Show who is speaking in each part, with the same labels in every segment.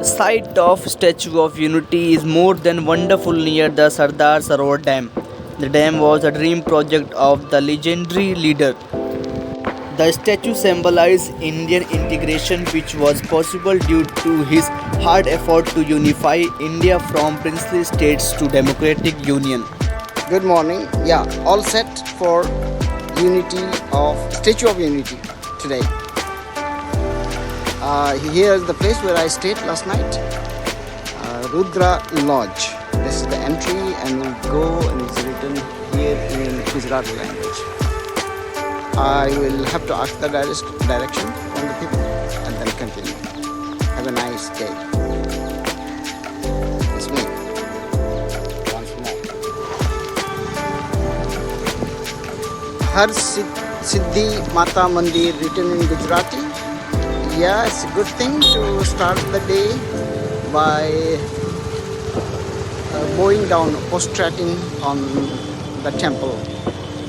Speaker 1: The site of Statue of Unity is more than wonderful near the Sardar Sarovar Dam. The dam was a dream project of the legendary leader. The statue symbolizes Indian integration, which was possible due to his hard effort to unify India from princely states to democratic union.
Speaker 2: Good morning. Yeah, all set for Unity of Statue of Unity today. Here is the place where I stayed last night, Rudra Lodge. This is the entry, and we'll go, and it's written here in Gujarati language. I will have to ask the direction from the people and then continue. Have a nice day. It's me. Once more. Har Siddhi Mata Mandir, written in Gujarati. Yeah, it's a good thing to start the day by bowing down, prostrating on the temple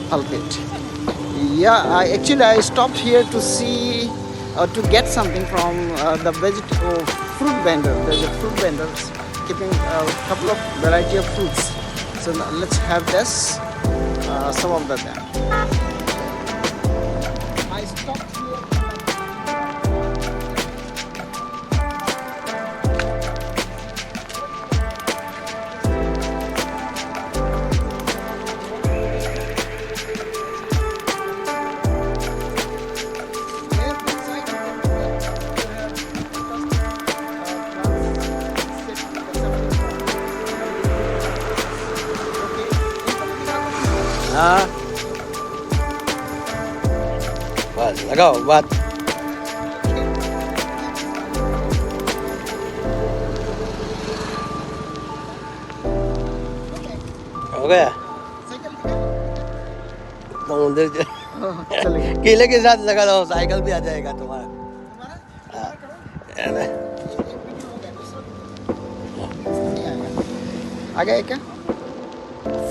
Speaker 2: pulpit. Yeah, I stopped here to see to get something from the fruit vendor. There's a fruit vendor keeping a couple of variety of fruits. So let's have this, some of them. I stopped here.
Speaker 3: हाँ बस लगाओ बात हो गया तो उधर केले के साथ लगा लो साइकिल भी आ जाएगा तुम्हारा
Speaker 2: आ गया क्या?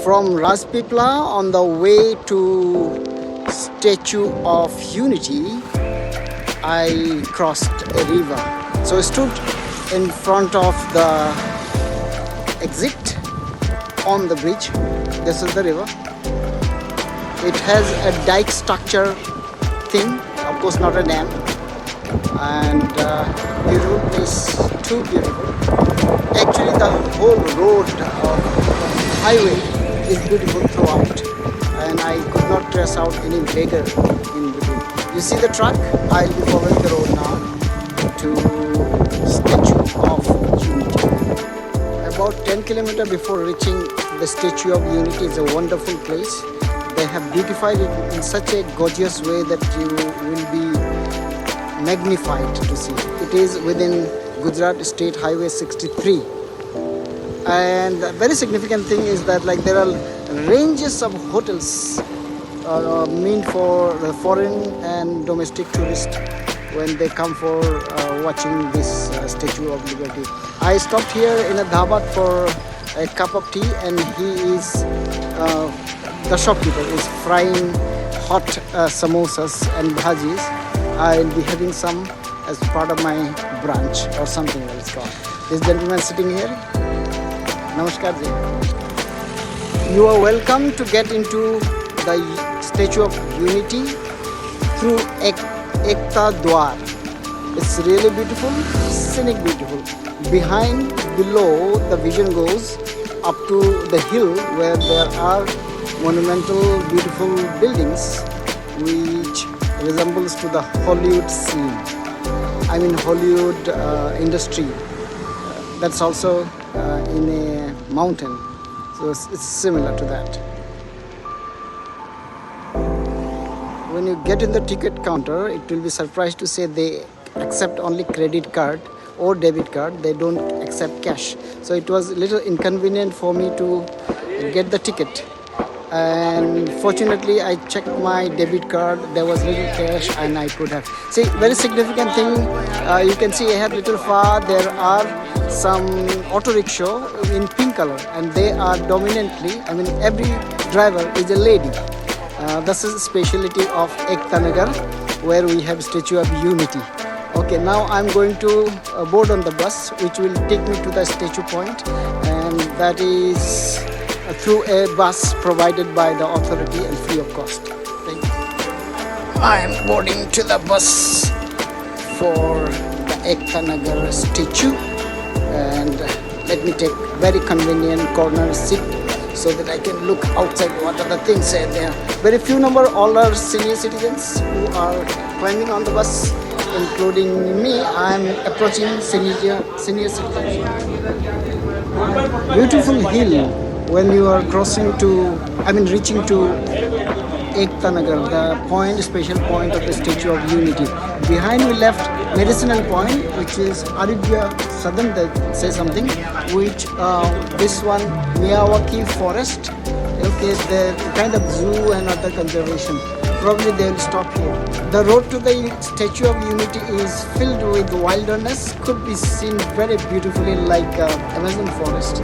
Speaker 2: From Rajpipla on the way to Statue of Unity, I crossed a river. So I stood in front of the exit on the bridge. This is the river. It has a dike structure thing, of course not a dam. And beautiful place, too beautiful. Actually the whole road highway is beautiful throughout, and I could not trace out any beggar in between. You see the truck? I'll be following the road now to Statue of Unity. About 10 kilometers before reaching the Statue of Unity is a wonderful place. They have beautified it in such a gorgeous way that you will be magnified to see. It is within Gujarat State Highway 63. And the very significant thing is that there are ranges of hotels meant for foreign and domestic tourists when they come for watching this Statue of Liberty. I stopped here in a dhaba for a cup of tea, and the shopkeeper is frying hot samosas and bhajis. I'll be having some as part of my brunch or something else called. This gentleman sitting here. Namaskar ji. You are welcome to get into the Statue of Unity through Ekta Dwar. It's really beautiful, scenic beautiful. Below, the vision goes up to the hill where there are monumental, beautiful buildings which resembles to the Hollywood scene. I mean Hollywood industry. That's also in a mountain, so it's similar to that. When you get in the ticket counter, it will be surprised to say they accept only credit card or debit card. They don't accept cash. So it was a little inconvenient for me to get the ticket. And fortunately, I checked my debit card. There was little cash, and I could have. See, very significant thing. You can see ahead little far. There are some auto rickshaw in pink color, and they are dominantly. I mean, every driver is a lady. This is a specialty of Ekta Nagar, where we have Statue of Unity. Okay, now I'm going to board on the bus, which will take me to the statue point, and that is through a bus provided by the authority and free of cost. Thank you. I am boarding to the bus for the Ekta Nagar statue, and let me take very convenient corner seat so that I can look outside what are the things there. Very few number, all are senior citizens who are climbing on the bus, including me. I am approaching senior citizens. Beautiful hill when you are reaching to Ekta Nagar, the special point of the Statue of Unity. Behind we left medicinal point, which is Aribia Southern, they say something, which this one Miyawaki Forest. Okay, the kind of zoo and other conservation. Probably they will stop here. The road to the Statue of Unity is filled with wilderness, could be seen very beautifully like Amazon forest,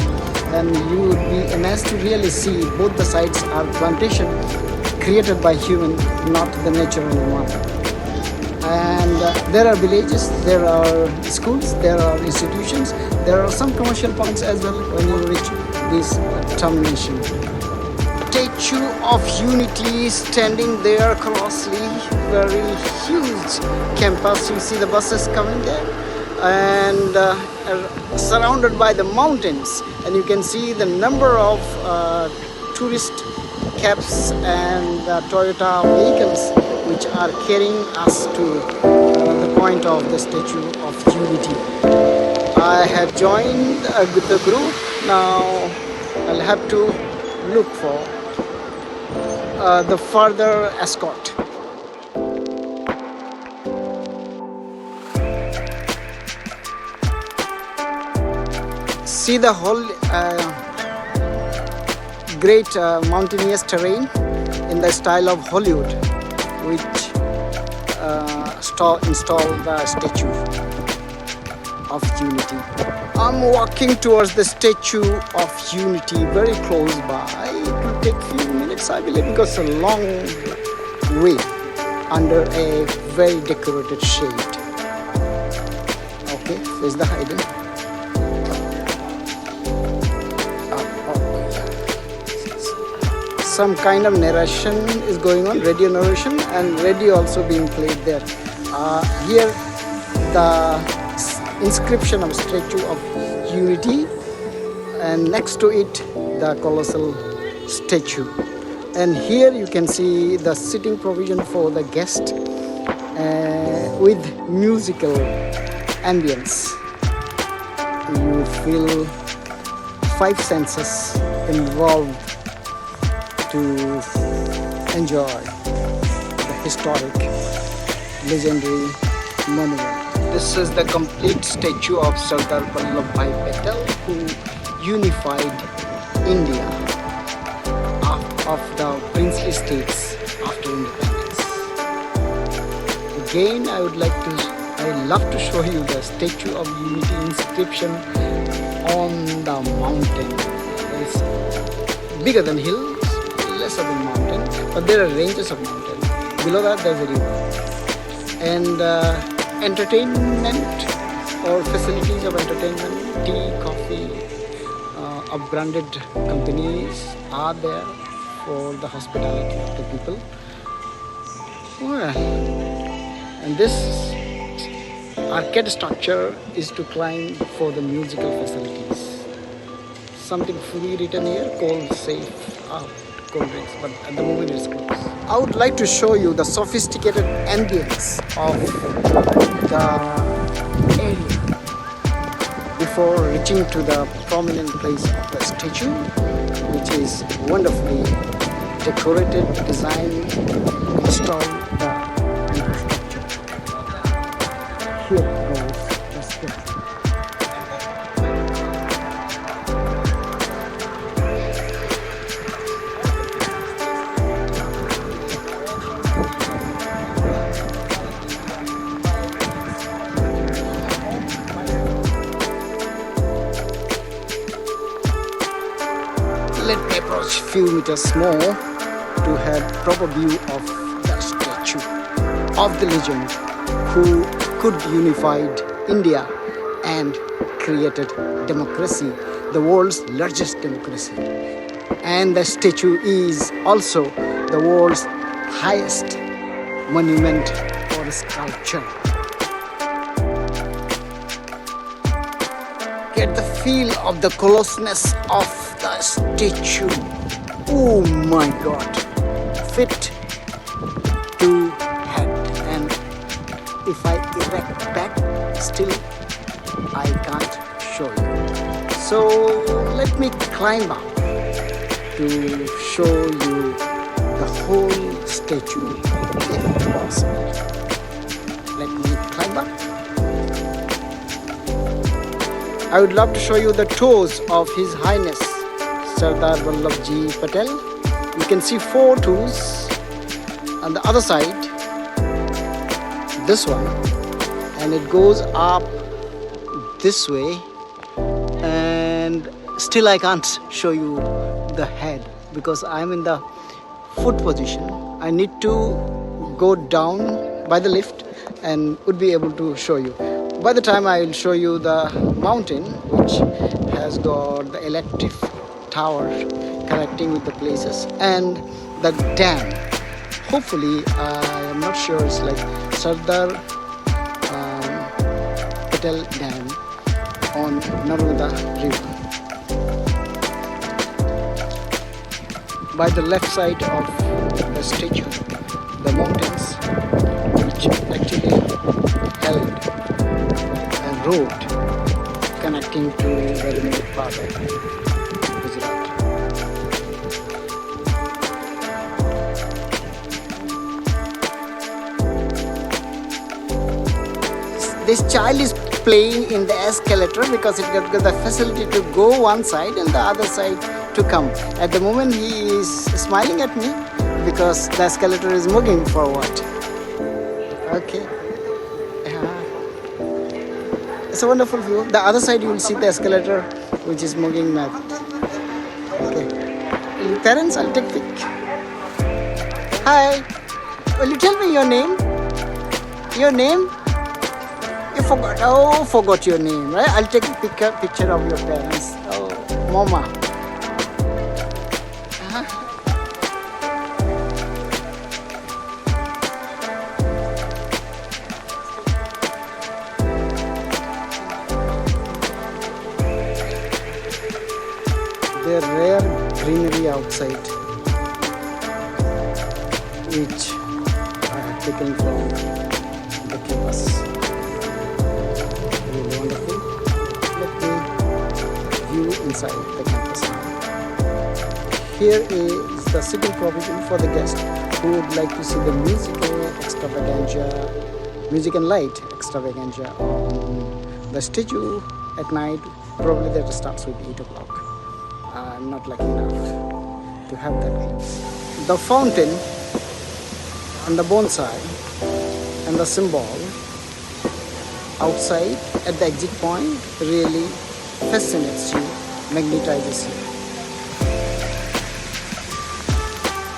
Speaker 2: and you would be amazed to really see both the sides are plantation created by human, not the natural one. And there are villages, there are schools, there are institutions, there are some commercial points as well when you reach this termination. Statue of Unity standing there closely, very huge campus. You see the buses coming there, and surrounded by the mountains, and you can see the number of tourist cabs and Toyota vehicles which are carrying us to the point of the Statue of Unity. I have joined with the group. Now I'll have to look for the further escort. See the whole great mountainous terrain in the style of Hollywood, which installed the Statue of Unity. I'm walking towards the Statue of Unity, very close by. It will take few minutes, I believe, because it's a long way under a very decorated shade. Okay, there's the hidden. Some kind of narration is going on, radio narration, and radio also being played there. Here the inscription of Statue of Unity, and next to it the colossal statue. And here you can see the sitting provision for the guest with musical ambience. You feel 5 senses involved to enjoy the historic, legendary monument. This is the complete statue of Sardar Patel, who unified India of the princely states after independence. Again, I love to show you the Statue of Unity inscription on the mountain. It's bigger than hills, lesser than mountain, but there are ranges of mountain. Below that there's a river. And entertainment or facilities of entertainment, tea, coffee, of branded companies are there for the hospitality of the people. Well, and this arcade structure is to climb for the musical facilities. Something fully written here, cold safe, cold drinks, but at the moment it's closed. I would like to show you the sophisticated ambience of the area before reaching to the prominent place of the statue, which is wonderfully decorated, designed, installed the infrastructure. Here goes the statue. Let me approach few meters more to have proper view of the statue of the legend who could unified India and created democracy, the world's largest democracy. And the statue is also the world's highest monument or sculpture. Get the feel of the closeness of the statue. Oh my God! Fit to head, and if I erect back, still I can't show you. So let me climb up to show you the whole statue if possible. Let me climb up. I would love to show you the toes of His Highness Sardar Vallabhji Patel. You can see 4 toes on the other side, this one, and it goes up this way, and still I can't show you the head because I'm in the foot position. I need to go down by the lift and would be able to show you. By the time I will show you the mountain, which has got the electric tower connecting with the places, and the dam. Hopefully, I am not sure, it's like Sardar Patel Dam on Narmada River. By the left side of the statue, the mountains, which actually held a road connecting to the remote part of Gujarat. This child is playing in the escalator because it got the facility to go one side and the other side to come. At the moment he is smiling at me because the escalator is moving forward. Okay. It's a wonderful view. The other side you will see the escalator which is moving now. Okay. Parents, I'll take pic. Hi. Will you tell me your name? Your name? You forgot. Oh, forgot your name, right? I'll take a picture of your parents. Oh, Mama. The rare greenery outside, which I have taken from the campus. Really wonderful. Let me view inside the campus now. Here is the sitting provision for the guest who would like to see the music and light extravaganza on the statue at night. Probably that starts with 8 o'clock. I'm not lucky enough to have that glimpse. The fountain and the bonsai and the symbol outside at the exit point really fascinates you, magnetizes you.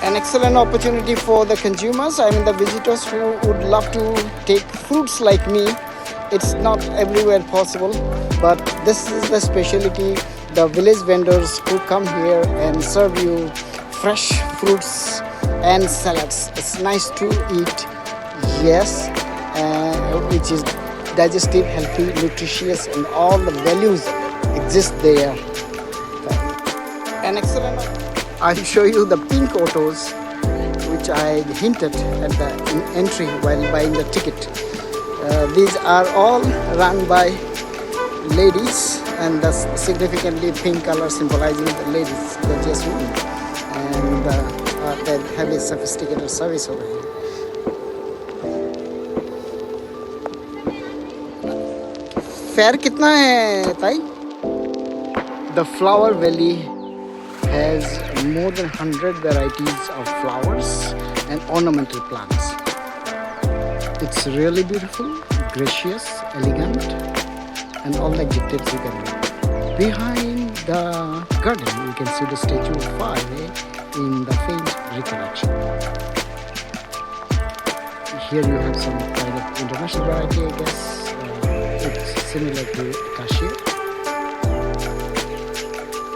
Speaker 2: An excellent opportunity for the consumers, I mean the visitors who would love to take fruits like me. It's not everywhere possible, but this is the specialty. The village vendors who come here and serve you fresh fruits and salads. It's nice to eat, yes, which is digestive, healthy, nutritious, and all the values exist there. An excellent. I'll show you the pink autos, which I hinted at the entry while buying the ticket. These are all run by ladies, and thus significantly pink color symbolizing the ladies, gorgeous women, and they have a sophisticated service over here. Fare kitna hai, tai? The flower valley has more than 100 varieties of flowers and ornamental plants. It's really beautiful, gracious, elegant, and all the adjectives you can read. Behind the garden, you can see the statue far away in the faint recollection. Here you have some kind of international variety, I guess. It's similar to cassia,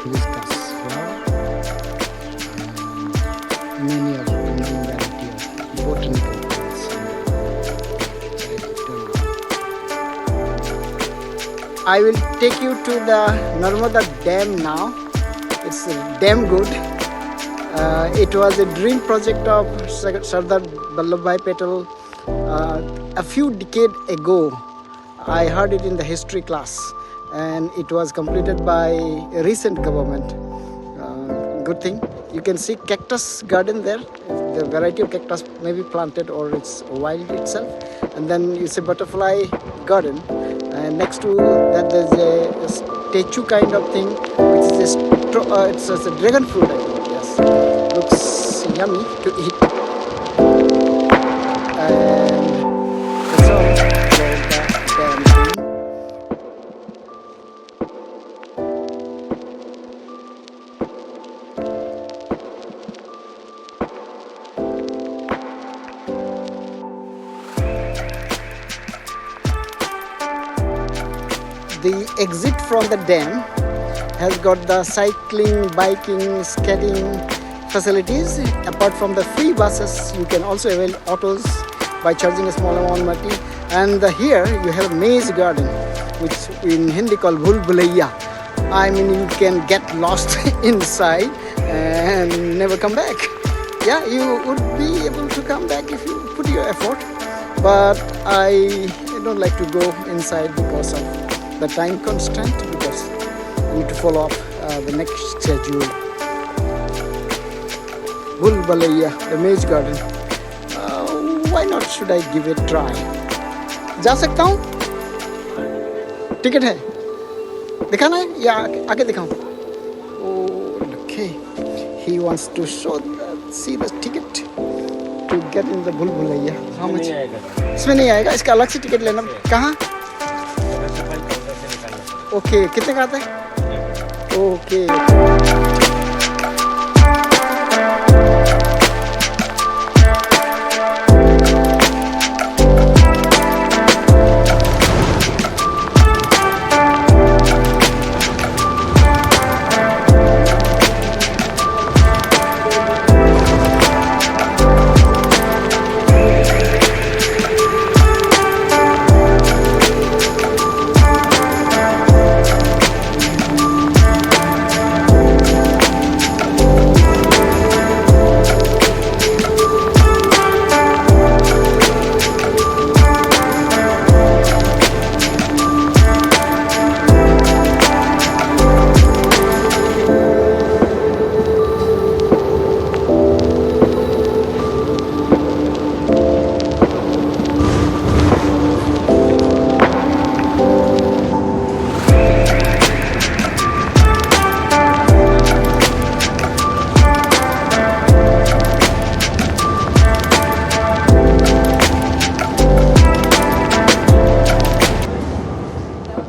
Speaker 2: hibiscus flower, and many of Indian variety of botanical plants. I will take you to the Narmada Dam now. It's damn good. It was a dream project of Sardar Vallabhbhai Patel a few decades ago. I heard it in the history class, and it was completed by a recent government. Good thing. You can see cactus garden there. The variety of cactus may be planted or it's wild itself. And then you see butterfly garden. And next to that there's a statue kind of thing, which is it's a dragon fruit, I think. Yes, looks yummy to eat. And that's all about the dam thing. The exit from the dam has got the cycling, biking, skating facilities. Apart from the free buses, you can also avail autos by charging a small amount of money. And here you have maze garden, which in Hindi called Bhul Bhulaiya. I mean, you can get lost inside and never come back. Yeah, you would be able to come back if you put your effort. But I don't like to go inside because of the time constraint, because I need to follow up the next schedule. Bhul Bhulaiya, the maze garden. Why not should I give it a try? जा सकता हूँ? Ticket है? दिखाना है या आगे दिखाऊँ? Oh, okay. He wants to see the ticket to get in the Bhul Bhulaiya. How much? इसमें नहीं आएगा. इसका अलग से टिकट लेना. कहाँ? ओके, कितने का आता है? Okay.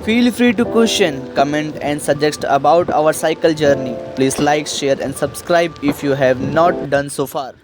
Speaker 1: Feel free to question, comment and suggest about our cycle journey. Please like, share and subscribe if you have not done so far.